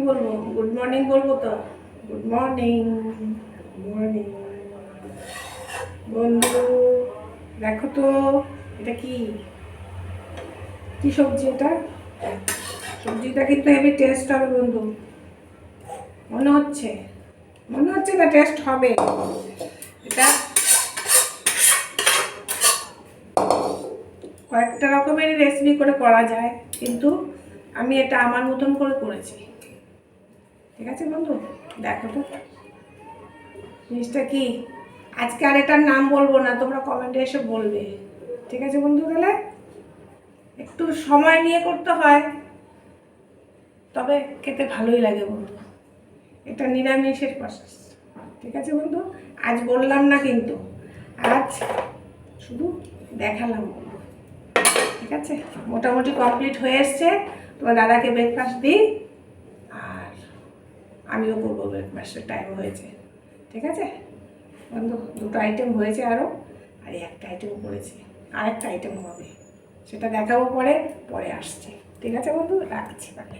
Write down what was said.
বলবো? Good morning বলবো তো। গুড মর্নিং, মর্নিং বন্ধু। দেখো তো এটা কি কি সবজি? এটা সবজিটা কিন্তু হেভি টেস্ট হবে বন্ধু, মনে হচ্ছে। মনে হচ্ছে না টেস্ট হবে এটা। কয়েকটা রকমের রেসিপি করে করা যায়, কিন্তু আমি এটা আমার মতন করে করেছি। ঠিক আছে বন্ধু, দেখো তো জিনিসটা কি। আজকে আর এটার নাম বলবো না, তোমরা কমেন্টে এসে বলবে। ঠিক আছে বন্ধু, তাহলে একটু সময় নিয়ে করতে হয়, তবে খেতে ভালোই লাগে বন্ধু। এটা নিরামিষের প্রসেস। ঠিক আছে বন্ধু, আজ বললাম না কিন্তু, আজ শুধু দেখালাম বন্ধু। ঠিক আছে, মোটামুটি কমপ্লিট হয়ে এসছে। তোমার দাদাকে ব্রেকফাস্ট দিই, আর আমিও করবো, ব্রেকফাস্টের টাইম হয়েছে। ঠিক আছে বন্ধু, দুটো আইটেম হয়েছে আরও, আর একটা আইটেম করেছি, আর একটা আইটেম হবে, সেটা দেখাবো পরে। পরে আসছে। ঠিক আছে বন্ধু, রাখছি তাহলে।